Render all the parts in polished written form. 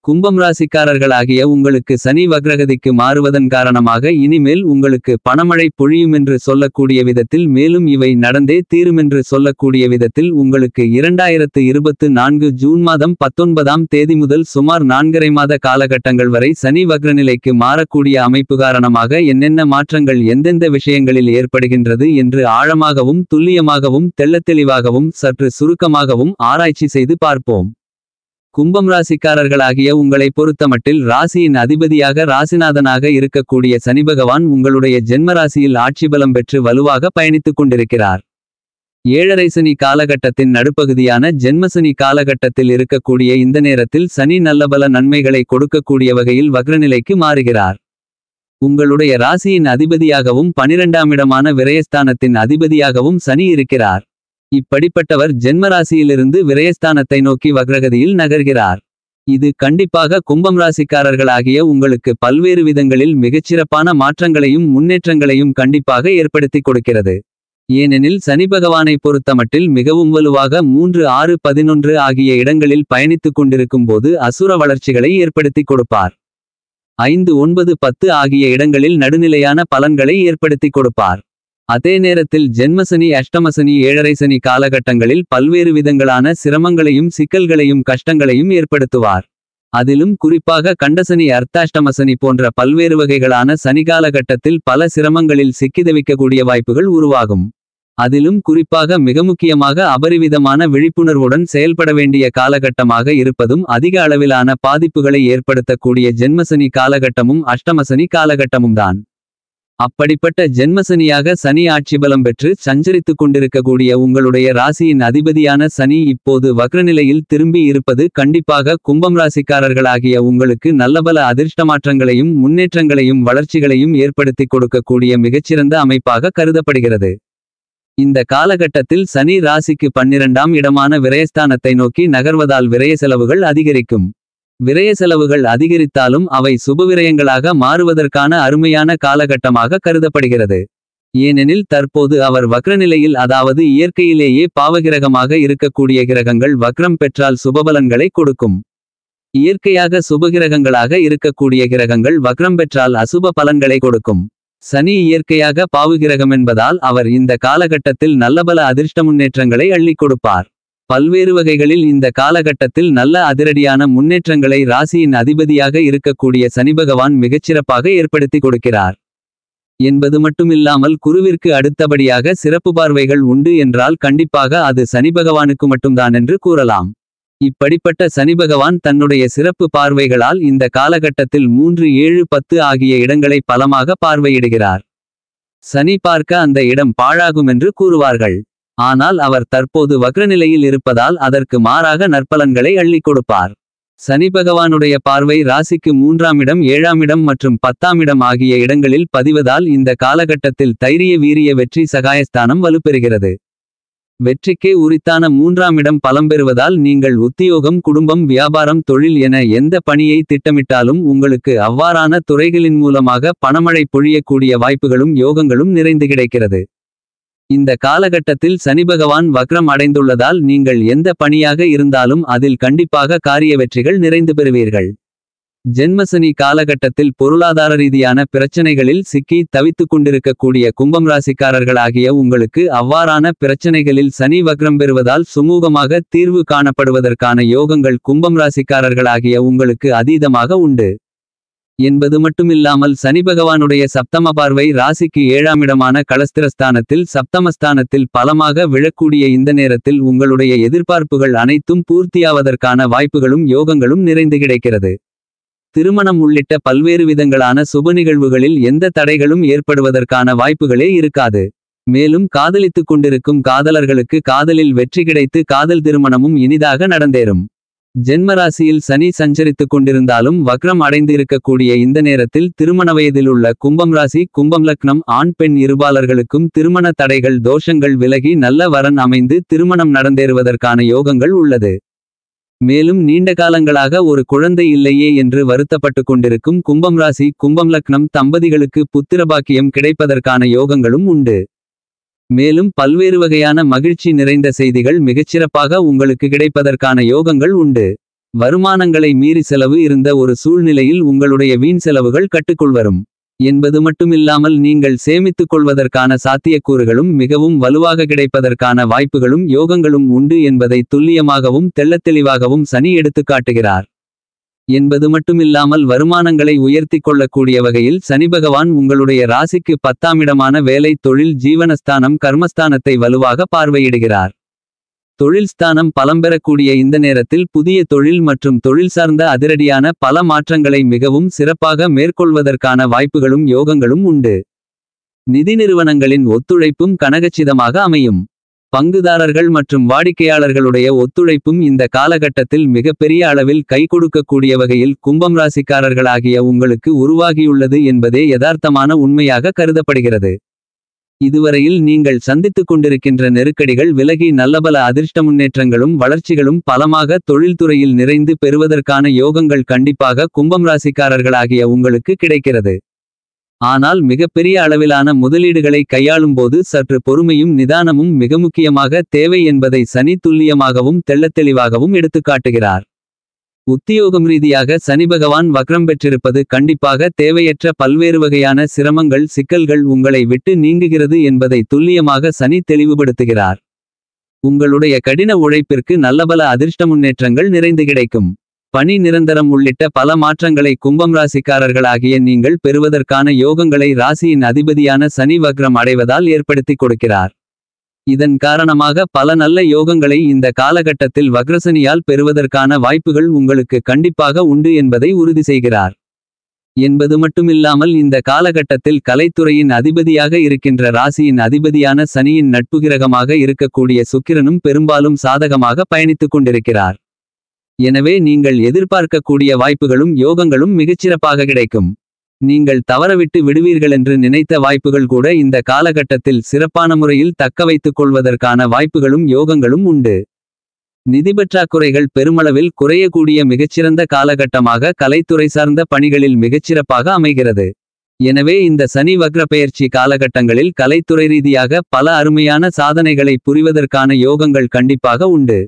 கும்பம் ராசிக்காரர்களாகிய உங்களுக்கு சனி வக்ரகதிக்கு மாறுவதன் காரணமாக இனிமேல் உங்களுக்கு பணமழை பொழியுமென்று சொல்லக்கூடிய விதத்தில், மேலும் இவை நடந்தே தீருமென்று சொல்லக்கூடிய விதத்தில் உங்களுக்கு 2024 ஜூன் மாதம் 19ஆம் தேதி முதல் சுமார் 4½ மாத காலகட்டங்கள் வரை சனி வக்ரநிலைக்கு மாறக்கூடிய அமைப்பு காரணமாக என்னென்ன மாற்றங்கள் எந்தெந்த விஷயங்களில் ஏற்படுகின்றது என்று ஆழமாகவும் துல்லியமாகவும் தெள்ளத்தெளிவாகவும் சற்று சுருக்கமாகவும் ஆராய்ச்சி செய்து பார்ப்போம். கும்பம் ராசிக்காரர்களாகிய உங்களை பொறுத்தமட்டில் ராசியின் அதிபதியாக ராசிநாதனாக இருக்கக்கூடிய சனிபகவான் உங்களுடைய ஜென்மராசியில் ஆட்சிபலம் பெற்று வலுவாக பயணித்துக் கொண்டிருக்கிறார். 7½ சனி காலகட்டத்தின் நடுப்பகுதியான ஜென்மசனி காலகட்டத்தில் இருக்கக்கூடிய இந்த நேரத்தில் சனி நல்லபல நன்மைகளை கொடுக்கக்கூடிய வகையில் வக்ரநிலைக்கு மாறுகிறார். உங்களுடைய ராசியின் அதிபதியாகவும் 12ஆம் இடமான விரயஸ்தானத்தின் அதிபதியாகவும் சனி இருக்கிறார். இப்படிப்பட்டவர் ஜென்மராசியிலிருந்து விரயஸ்தானத்தை நோக்கி வக்ரகதியில் நகர்கிறார். இது கண்டிப்பாக கும்பம் ராசிக்காரர்களாகிய உங்களுக்கு பல்வேறு விதங்களில் மிகச்சிறப்பான மாற்றங்களையும் முன்னேற்றங்களையும் கண்டிப்பாக ஏற்படுத்தி கொடுக்கிறது. ஏனெனில் சனி பகவானை பொறுத்தமட்டில் மிகவும் வலுவாக 3, 6, 11 ஆகிய இடங்களில் பயணித்துக் கொண்டிருக்கும் போது அசுர வளர்ச்சிகளை ஏற்படுத்தி கொடுப்பார். 5, 9, 10 ஆகிய இடங்களில் நடுநிலையான பலன்களை ஏற்படுத்தி கொடுப்பார். அதே நேரத்தில் ஜென்மசனி அஷ்டமசனி 7½ சனி காலகட்டங்களில் பல்வேறு விதங்களான சிரமங்களையும் சிக்கல்களையும் கஷ்டங்களையும் ஏற்படுத்துவார். அதிலும் குறிப்பாக கண்டசனி அர்த்தாஷ்டமசனி போன்ற பல்வேறு வகைகளான சனி காலகட்டத்தில் பல சிரமங்களில் சிக்கிதவிக்கக்கூடிய வாய்ப்புகள் உருவாகும். அதிலும் குறிப்பாக மிக முக்கியமாக அபரிவிதமான விழிப்புணர்வுடன் செயல்பட வேண்டிய காலகட்டமாக இருப்பதும் அதிக அளவிலான பாதிப்புகளை ஏற்படுத்தக்கூடிய ஜென்மசனி காலகட்டமும் அஷ்டமசனி காலகட்டமும் தான். அப்படிப்பட்ட ஜென்மசனியாக சனி ஆட்சிபலம் பெற்று சஞ்சரித்துக் கொண்டிருக்கக்கூடிய உங்களுடைய ராசியின் அதிபதியான சனி இப்போது வக்ரநிலையில் திரும்பி இருப்பது கண்டிப்பாக கும்பம் ராசிக்காரர்களாகிய உங்களுக்கு நல்லபல அதிர்ஷ்டமாற்றங்களையும் முன்னேற்றங்களையும் வளர்ச்சிகளையும் ஏற்படுத்தி கொடுக்கக்கூடிய மிகச்சிறந்த அமைப்பாக கருதப்படுகிறது. இந்த காலகட்டத்தில் சனி ராசிக்கு 12ஆம் இடமான விரயஸ்தானத்தை நோக்கி நகர்வதால் விரய செலவுகள் அதிகரிக்கும். விரய செலவுகள் அதிகரித்தாலும் அவை சுபவிரயங்களாக மாறுவதற்கான அருமையான காலகட்டமாக கருதப்படுகிறது. ஏனெனில் தற்போது அவர் வக்ரநிலையில், அதாவது இயற்கையிலேயே பாவகிரகமாக இருக்கக்கூடிய கிரகங்கள் வக்ரம் பெற்றால் சுபபலன்களை கொடுக்கும். இயற்கையாக சுபகிரகங்களாக இருக்கக்கூடிய கிரகங்கள் வக்ரம் பெற்றால் அசுப பலன்களை கொடுக்கும். சனி இயற்கையாக பாவுகிரகம் என்பதால் அவர் இந்த காலகட்டத்தில் நல்லபல அதிர்ஷ்ட முன்னேற்றங்களை அள்ளிக் கொடுப்பார். பல்வேறு வகைகளில் இந்த காலகட்டத்தில் நல்ல அதிரடியான முன்னேற்றங்களை ராசியின் அதிபதியாக இருக்கக்கூடிய சனிபகவான் மிகச்சிறப்பாக ஏற்படுத்தி கொடுக்கிறார் என்பது மட்டுமில்லாமல் குருவிற்கு அடுத்தபடியாக சிறப்பு பார்வைகள் உண்டு என்றால் கண்டிப்பாக அது சனிபகவானுக்கு மட்டும்தான் என்று கூறலாம். இப்படிப்பட்ட சனிபகவான் தன்னுடைய சிறப்பு பார்வைகளால் இந்த காலகட்டத்தில் 3, 7, 10 ஆகிய இடங்களை பலமாக பார்வையிடுகிறார். சனி பார்க்க அந்த இடம் பாழாகுமென்று கூறுவார்கள். ஆனால் அவர் தற்போது வக்ரநிலையில் இருப்பதால் அதற்கு மாறாக நற்பலன்களை அள்ளிக் கொடுப்பார். சனி பகவானுடைய பார்வை ராசிக்கு 3ஆம் இடம், 7ஆம் இடம் மற்றும் 10ஆம் இடம் ஆகிய இடங்களில் பதிவதால் இந்த காலகட்டத்தில் தைரிய வீரிய வெற்றி சகாயஸ்தானம் வலுப்பெறுகிறது. வெற்றிக்கே உரித்தான 3ஆம் இடம் பலம் பெறுவதால் நீங்கள் உத்தியோகம், குடும்பம், வியாபாரம், தொழில் என எந்த பணியை திட்டமிட்டாலும் உங்களுக்கு அவ்வாறான துறைகளின் மூலமாக பணமழை பொழியக்கூடிய வாய்ப்புகளும் யோகங்களும் நிறைந்து கிடைக்கிறது. இந்த காலகட்டத்தில் சனிபகவான் வக்ரம் அடைந்துள்ளதால் நீங்கள் எந்த பணியாக இருந்தாலும் அதில் கண்டிப்பாக காரிய வெற்றிகள் நிறைந்து பெறுவீர்கள். ஜென்மசனி காலகட்டத்தில் பொருளாதார ரீதியான பிரச்சனைகளில் சிக்கி தவித்துக் கொண்டிருக்கக்கூடிய கும்பம் ராசிக்காரர்களாகிய உங்களுக்கு அவ்வாறான பிரச்சனைகளில் சனி வக்ரம் பெறுவதால் சுமூகமாக தீர்வு காணப்படுவதற்கான யோகங்கள் கும்பம் ராசிக்காரர்களாகிய உங்களுக்கு அதீதமாக உண்டு என்பது மட்டுமில்லாமல் சனிபகவானுடைய சப்தம பார்வை ராசிக்கு 7ஆம் இடமான களஸ்திரஸ்தானத்தில் சப்தமஸ்தானத்தில் பலமாக விழக்கூடிய இந்த நேரத்தில் உங்களுடைய எதிர்பார்ப்புகள் அனைத்தும் பூர்த்தியாவதற்கான வாய்ப்புகளும் யோகங்களும் நிறைந்து கிடைக்கிறது. திருமணம் உள்ளிட்ட பல்வேறு விதங்களான சுப நிகழ்வுகளில் எந்த தடைகளும் ஏற்படுவதற்கான வாய்ப்புகளே இருக்காது. மேலும் காதலித்துக் கொண்டிருக்கும் காதலர்களுக்கு காதலில் வெற்றி கிடைத்து காதல் திருமணமும் இனிதாக நடந்தேறும். ஜென்மராசியில் சனி சஞ்சரித்துக் கொண்டிருந்தாலும் வக்ரம் அடைந்து இருக்கக்கூடிய இந்த நேரத்தில் திருமண வயதிலுள்ள கும்பம் ராசி, கும்பம் லக்னம் ஆண் பெண் இருபாலர்களுக்கும் திருமண தடைகள் தோஷங்கள் விலகி நல்ல வரன் அமைந்து திருமணம் நடந்தேறுவதற்கான யோகங்கள் உள்ளது. மேலும் நீண்ட காலங்களாக ஒரு குழந்தை இல்லையே என்று வருத்தப்பட்டு கொண்டிருக்கும் கும்பம் ராசி, கும்பம் லக்னம் தம்பதிகளுக்கு புத்திரபாக்கியம் கிடைப்பதற்கான யோகங்களும் உண்டு. மேலும் பல்வேறு வகையான மகிழ்ச்சி நிறைந்த செய்திகள் மிகச்சிறப்பாக உங்களுக்கு கிடைப்பதற்கான யோகங்கள் உண்டு. வருமானங்களை மீறி செலவு இருந்த ஒரு சூழ்நிலையில் உங்களுடைய வீண் செலவுகள் கட்டுக்குள் வரும் என்பது மட்டுமில்லாமல் நீங்கள் சேமித்துக் கொள்வதற்கான சாத்தியக்கூறுகளும் மிகவும் வலுவாக கிடைப்பதற்கான வாய்ப்புகளும் யோகங்களும் உண்டு என்பதை துல்லியமாகவும் தெள்ளத்தெளிவாகவும் சனி எடுத்துக்காட்டுகிறார். என்பது மட்டுமில்லாமல் வருமானங்களை உயர்த்திக் கொள்ளக்கூடிய வகையில் சனிபகவான் உங்களுடைய ராசிக்கு 10ஆம் இடமான வேலை தொழில் ஜீவனஸ்தானம் கர்மஸ்தானத்தை வலுவாக பார்வையிடுகிறார். தொழில் ஸ்தானம் பலம் பெறக்கூடிய இந்த நேரத்தில் புதிய தொழில் மற்றும் தொழில் சார்ந்த அதிரடியான பல மாற்றங்களை மிகவும் சிறப்பாக மேற்கொள்வதற்கான வாய்ப்புகளும் யோகங்களும் உண்டு. நிதி நிறுவனங்களின் ஒத்துழைப்பும் கனகச்சிதமாக அமையும். பங்குதாரர்கள் மற்றும் வாடிக்கையாளர்களுடைய ஒத்துழைப்பும் இந்த காலகட்டத்தில் மிகப்பெரிய அளவில் கை கொடுக்கக்கூடிய வகையில் கும்பம் ராசிக்காரர்களாகிய உங்களுக்கு உருவாகியுள்ளது என்பதே யதார்த்தமான உண்மையாக கருதப்படுகிறது. இதுவரையில் நீங்கள் சந்தித்துக் கொண்டிருக்கின்ற நெருக்கடிகள் விலகி நல்லபல அதிர்ஷ்ட முன்னேற்றங்களும் வளர்ச்சிகளும் பலமாக தொழில்துறையில் நிறைந்து பெறுவதற்கான யோகங்கள் கண்டிப்பாக கும்பம் ராசிக்காரர்களாகிய உங்களுக்கு கிடைக்கிறது. ஆனால் மிகப்பெரிய அளவிலான முதலீடுகளை கையாளும்போது சற்று பொறுமையும் நிதானமும் மிக முக்கியமாக தேவை என்பதை சனி துல்லியமாகவும் தெள்ளத்தெளிவாகவும் எடுத்துக்காட்டுகிறார். உத்தியோகம் ரீதியாக சனிபகவான் வக்ரம் பெற்றிருப்பது கண்டிப்பாக தேவையற்ற பல்வேறு வகையான சிரமங்கள் சிக்கல்கள் உங்களை விட்டு நீங்குகிறது என்பதை துல்லியமாக சனி தெளிவுபடுத்துகிறார். உங்களுடைய கடின உழைப்பிற்கு நல்லபல அதிர்ஷ்ட முன்னேற்றங்கள் நிறைந்து கிடைக்கும். பணி நிரந்தரம் உள்ளிட்ட பல மாற்றங்களை கும்பம் ராசிக்காரர்களாகிய நீங்கள் பெறுவதற்கான யோகங்களை ராசியின் அதிபதியான சனி வக்ரம் அடைவதால் ஏற்படுத்திக் கொடுக்கிறார். இதன் காரணமாக பல நல்ல யோகங்களை இந்த காலகட்டத்தில் வக்ரசனியால் பெறுவதற்கான வாய்ப்புகள் உங்களுக்கு கண்டிப்பாக உண்டு என்பதை உறுதி செய்கிறார். என்பது மட்டுமில்லாமல் இந்த காலகட்டத்தில் கலைத்துறையின் அதிபதியாக இருக்கின்ற ராசியின் அதிபதியான சனியின் நட்பு கிரகமாக இருக்கக்கூடிய சுக்கிரனும் பெரும்பாலும் சாதகமாக பயணித்துக் கொண்டிருக்கிறார். எனவே நீங்கள் எதிர்பார்க்கக்கூடிய வாய்ப்புகளும் யோகங்களும் மிகச்சிறப்பாக கிடைக்கும். நீங்கள் தவறவிட்டு விடுவீர்களென்று நினைத்த வாய்ப்புகள் கூட இந்த காலகட்டத்தில் சிறப்பான முறையில் தக்கவைத்துக் கொள்வதற்கான வாய்ப்புகளும் யோகங்களும் உண்டு. நிதிபற்றாக்குறைகள் பெருமளவில் குறையக்கூடிய மிகச்சிறந்த காலகட்டமாக கலைத்துறை சார்ந்த பணிகளில் மிகச்சிறப்பாக அமைகிறது. எனவே இந்த சனி வக்ர பெயர்ச்சி காலகட்டங்களில் கலைத்துறை ரீதியாக பல அருமையான சாதனைகளை புரிவதற்கான யோகங்கள் கண்டிப்பாக உண்டு.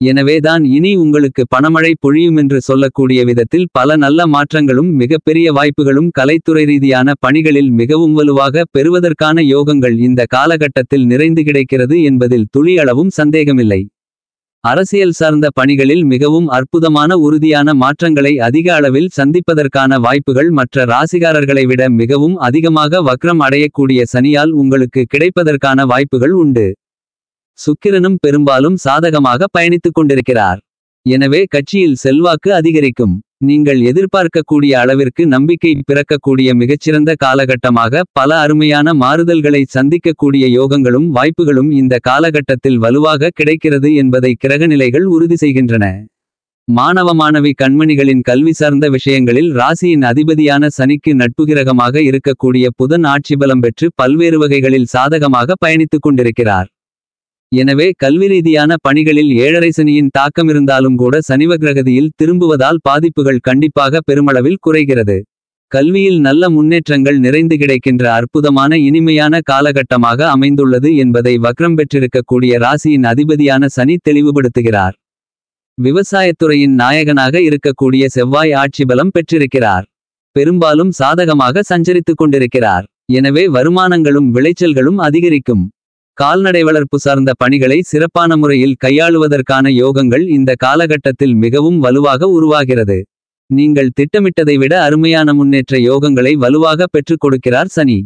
எனவேதான் இனி உங்களுக்கு பணமழை பொழியுமென்று சொல்லக்கூடிய விதத்தில் பல நல்ல மாற்றங்களும் மிகப்பெரிய வாய்ப்புகளும் கலைத்துறை ரீதியான பணிகளில் மிகவும் வலுவாக பெறுவதற்கான யோகங்கள் இந்த காலகட்டத்தில் நிறைந்து கிடைக்கிறது என்பதில் துளி அளவும் சந்தேகமில்லை. அரசியல் சார்ந்த பணிகளில் மிகவும் அற்புதமான உறுதியான மாற்றங்களை அதிக அளவில் சந்திப்பதற்கான வாய்ப்புகள் மற்ற ராசிகாரர்களை விட மிகவும் அதிகமாக வக்ரம் அடையக்கூடிய சனியால் உங்களுக்கு கிடைப்பதற்கான வாய்ப்புகள் உண்டு. சுக்கிரனும் பெரும்பாலும் சாதகமாக பயணித்துக் கொண்டிருக்கிறார். எனவே கட்சியில் செல்வாக்கு அதிகரிக்கும். நீங்கள் எதிர்பார்க்கக்கூடிய அளவிற்கு நம்பிக்கை பிறக்கக்கூடிய மிகச்சிறந்த காலகட்டமாக பல அருமையான மாறுதல்களை சந்திக்கக்கூடிய யோகங்களும் வாய்ப்புகளும் இந்த காலகட்டத்தில் வலுவாக கிடைக்கிறது என்பதை கிரகநிலைகள் உறுதி செய்கின்றன. மாணவ மாணவி கண்மணிகளின் கல்வி சார்ந்த விஷயங்களில் ராசியின் அதிபதியான சனிக்கு நட்புகிரகமாக இருக்கக்கூடிய புதன் ஆட்சி பலம் பெற்று பல்வேறு வகைகளில் சாதகமாக பயணித்துக் கொண்டிருக்கிறார். எனவே கல்வி ரீதியான பணிகளில் ஏழரை சனியின் தாக்கமிருந்தாலும் கூட சனிவக்ரகதியில் திரும்புவதால் பாதிப்புகள் கண்டிப்பாக பெருமளவில் குறைகிறது. கல்வியில் நல்ல முன்னேற்றங்கள் நிறைந்து கிடைக்கின்ற அற்புதமான இனிமையான காலகட்டமாக அமைந்துள்ளது என்பதை வக்ரம் பெற்றிருக்கக்கூடிய ராசியின் அதிபதியான சனி தெளிவுபடுத்துகிறார். விவசாயத்துறையின் நாயகனாக இருக்கக்கூடிய செவ்வாய் ஆட்சி பலம் பெற்றிருக்கிறார். பெரும்பாலும் சாதகமாக சஞ்சரித்துக் கொண்டிருக்கிறார். எனவே வருமானங்களும் விளைச்சல்களும் அதிகரிக்கும். கால்நடை வளர்ப்பு சார்ந்த பணிகளை சிறப்பான முறையில் கையாளுவதற்கான யோகங்கள் இந்த காலகட்டத்தில் மிகவும் வலுவாக உருவாகிறது. நீங்கள் திட்டமிட்டதை விட அருமையான முன்னேற்ற யோகங்களை வலுவாக பெற்றுக் கொடுக்கிறார் சனி.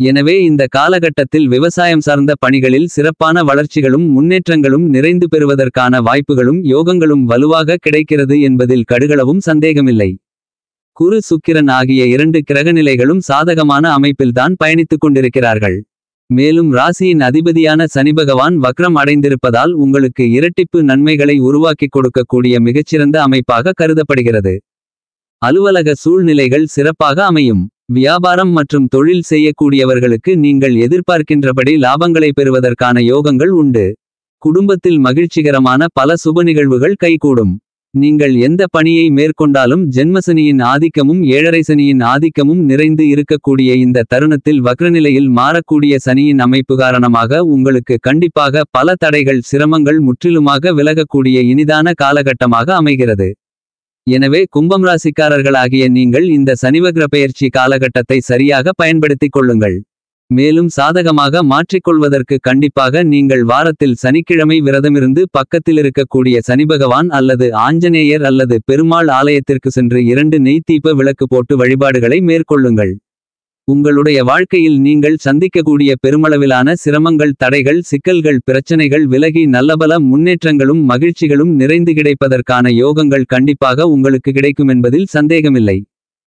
எனவே இந்த காலகட்டத்தில் விவசாயம் சார்ந்த பணிகளில் சிறப்பான வளர்ச்சிகளும் முன்னேற்றங்களும் நிறைந்து பெறுவதற்கான வாய்ப்புகளும் யோகங்களும் வலுவாக கிடைக்கிறது என்பதில் கடுகளவும் சந்தேகமில்லை. குரு சுக்கிரன் ஆகிய 2 கிரகநிலைகளும் சாதகமான அமைப்பில்தான் பயணித்துக் கொண்டிருக்கிறார்கள். மேலும் ராசியின் அதிபதியான சனிபகவான் வக்ரம் அடைந்திருப்பதால் உங்களுக்கு இரட்டிப்பு நன்மைகளை உருவாக்கிக் கொடுக்கக்கூடிய மிகச்சிறந்த அமைப்பாக கருதப்படுகிறது. அலுவலக சூழ்நிலைகள் சிறப்பாக அமையும். வியாபாரம் மற்றும் தொழில் செய்யக்கூடியவர்களுக்கு நீங்கள் எதிர்பார்க்கின்றபடி லாபங்களை பெறுவதற்கான யோகங்கள் உண்டு. குடும்பத்தில் மகிழ்ச்சிகரமான பல சுப நிகழ்வுகள் கைகூடும். நீங்கள் எந்த பணியை மேற்கொண்டாலும் ஜென்மசனியின் ஆதிக்கமும் ஏழரை சனியின் ஆதிக்கமும் நிறைந்து இருக்கக்கூடிய இந்த தருணத்தில் வக்ரநிலையில் மாறக்கூடிய சனியின் அமைப்பு காரணமாக உங்களுக்கு கண்டிப்பாக பல தடைகள் சிரமங்கள் முற்றிலுமாக விலகக்கூடிய இனிதான காலகட்டமாக அமைகிறது. எனவே கும்பம் ராசிக்காரர்களாகிய நீங்கள் இந்த சனிவக்ர பெயர்ச்சி காலகட்டத்தை சரியாக பயன்படுத்திக் கொள்ளுங்கள். மேலும் சாதகமாக மாற்றிக்கொள்வதற்கு கண்டிப்பாக நீங்கள் வாரத்தில் சனிக்கிழமை விரதமிருந்து பக்கத்திலிருக்கக்கூடிய சனிபகவான் அல்லது ஆஞ்சநேயர் அல்லது பெருமாள் ஆலயத்திற்கு சென்று 2 நெய் தீப விளக்கு போட்டு வழிபாடுகளை மேற்கொள்ளுங்கள். உங்களுடைய வாழ்க்கையில் நீங்கள் சந்திக்கக்கூடிய பெருமளவிலான சிரமங்கள் தடைகள் சிக்கல்கள் பிரச்சனைகள் விலகி நல்லபல முன்னேற்றங்களும் மகிழ்ச்சிகளும் நிறைந்து கிடைப்பதற்கான யோகங்கள் கண்டிப்பாக உங்களுக்கு கிடைக்குமென்பதில் சந்தேகமில்லை.